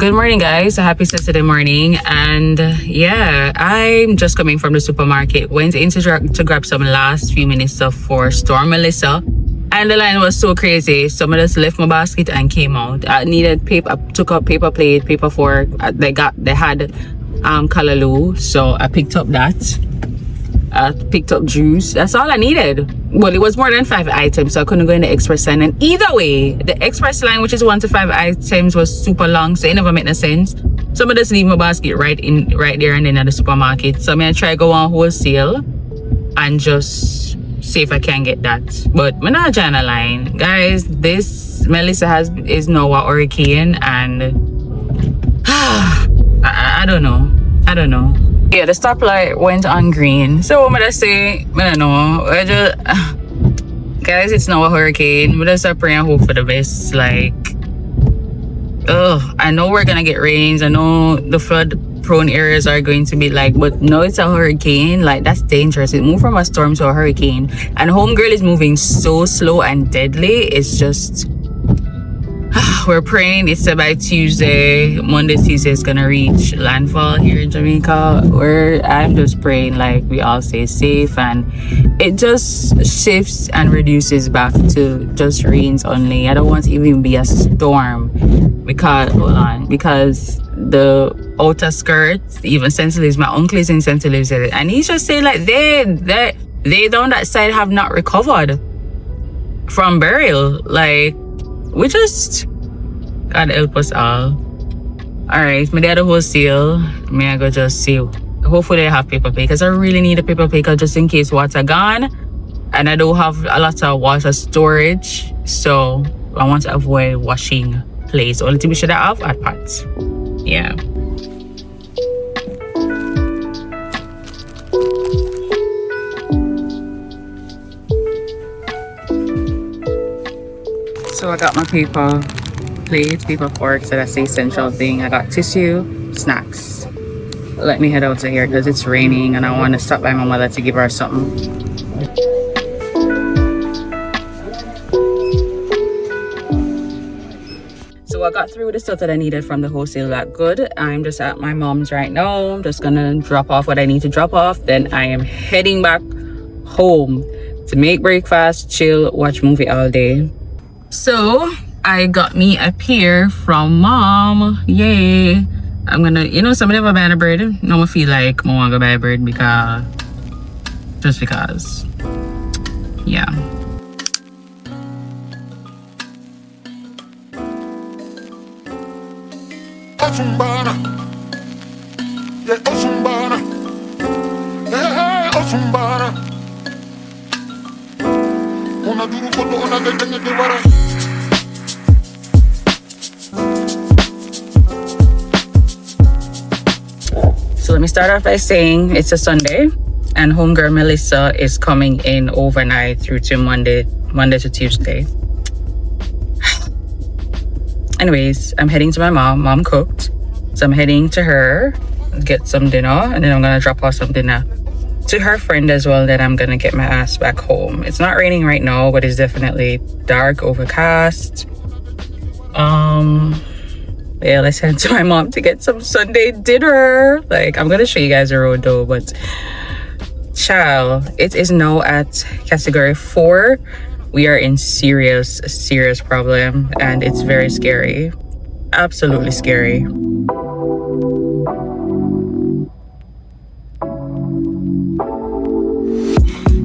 Good morning, guys. A happy Saturday morning. And yeah, I'm just coming from the supermarket. Went in to grab some last few minutes stuff for Storm Melissa. And the line was so crazy. So I just left my basket and came out. I needed paper. I took out paper plate, paper fork. They had callaloo. So I picked up that. I picked up juice. That's all I needed. Well, it was more than 5 items, so I couldn't go in the express line. And either way, the express line, which is 1 to 5 items, was super long, so it never made no sense. So I'm just leave my basket right there and then at the supermarket. So I'm gonna try go on wholesale and just see if I can get that. But I'm not trying to line, guys. This Melissa is now a hurricane, and I don't know. Yeah, the stoplight went on green. So what am I say? I don't know. Guys, it's now a hurricane. We just pray and hope for the best. Like, I know we're gonna get rains. I know the flood-prone areas are going to be like, but no, it's a hurricane. Like, that's dangerous. It moved from a storm to a hurricane, and homegirl is moving so slow and deadly. It's just. We're praying it's by Monday, Tuesday is gonna reach landfall here in Jamaica. I'm just praying like we all stay safe, and it just shifts and reduces back to just rains only. I don't want to even be a storm because the outer skirts, even St. Louis, my uncle is in St. Louis, and he's just saying like they down that side have not recovered from burial. Like, we just God help us all. Alright, my dad wholesale. May I go just see. Hopefully I have paper plate, because I really need a paper plate just in case water gone. And I don't have a lot of water storage. So I want to avoid washing plates. Only thing we should have at pots. Yeah. So I got my paper plates, paper forks, that's the essential thing. I got tissue, snacks. Let me head out to here because it's raining and I want to stop by my mother to give her something. So I got through the stuff that I needed from the wholesale that good. I'm just at my mom's right now. I'm just gonna drop off what I need to drop off. Then I am heading back home to make breakfast, chill, watch movie all day. So I got me a pear from mom. Yay. I'm gonna, somebody ever buy a bread? No, I feel like I want to buy a bread because yeah. So let me start off by saying it's a Sunday and homegirl Melissa is coming in overnight through to Monday to Tuesday. Anyways, I'm heading to my mom. Mom cooked. So I'm heading to her, get some dinner, and then I'm gonna drop off some dinner to her friend as well. Then I'm gonna get my ass back home. It's not raining right now, but it's definitely dark, overcast. Yeah, let's head to my mom to get some Sunday dinner. Like, I'm gonna show you guys the road though, but child, it is now at category 4. We are in serious problem, and it's very scary. Absolutely scary.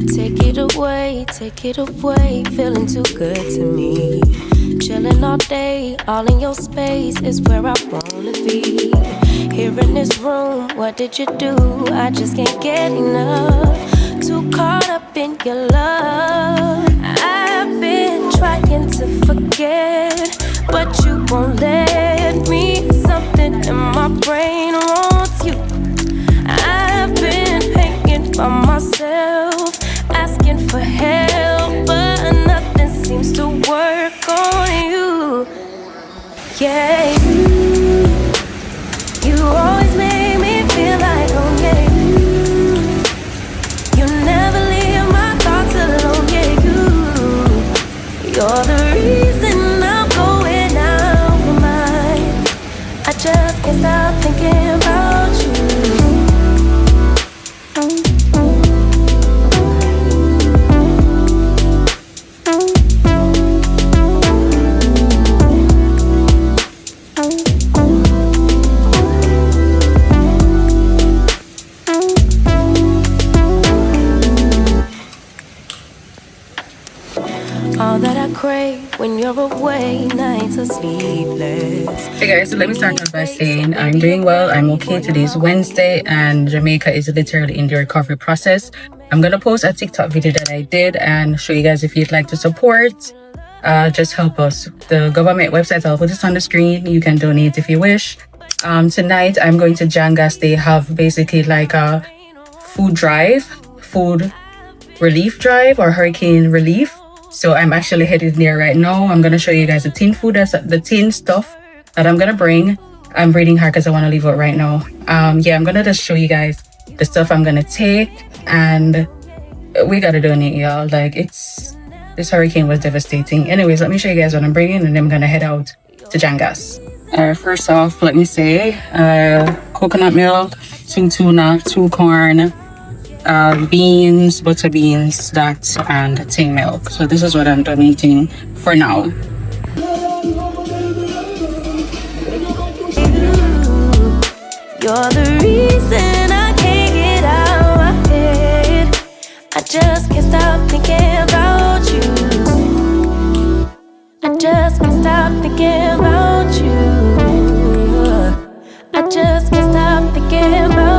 Take it away, feeling too good to me. Chilling all day, all in your space is where I wanna be. Here in this room, what did you do? I just can't get enough. Too caught up in your love. I've been trying to forget, but you won't let me. Something in my brain wants you. I've been hanging by myself, asking for help, but nothing seems to work on you. Yeah, you always make me feel like home. Yeah, you never leave my thoughts alone. Yeah, you're the reason I'm going out of my mind. just can't stop thinking about you. All that I crave when you're away, nights are sleepless. Hey guys, so let me start off by saying I'm doing well, I'm okay. Today's Wednesday and Jamaica is literally in the recovery process. I'm gonna post a TikTok video that I did and show you guys if you'd like to support. Just help us. The government website, I'll put this on the screen. You can donate if you wish. Tonight I'm going to Jangas. They have basically like a food relief drive or hurricane relief. So I'm actually headed there right now. I'm gonna show you guys the tin stuff that I'm gonna bring. I'm reading hard because I want to leave it right now. Yeah, I'm gonna just show you guys the stuff I'm gonna take, and we gotta donate, y'all. Like, this hurricane was devastating. Anyways, let me show you guys what I'm bringing, and then I'm gonna head out to Jangas. First off, let me say coconut milk, 2 tuna, 2 corn, beans, butter beans, that, and tin milk. So this is what I'm donating for now. You're the reason I can't get out my head. I just can't stop thinking about you. I just can't stop thinking about you. I just can't stop thinking about you.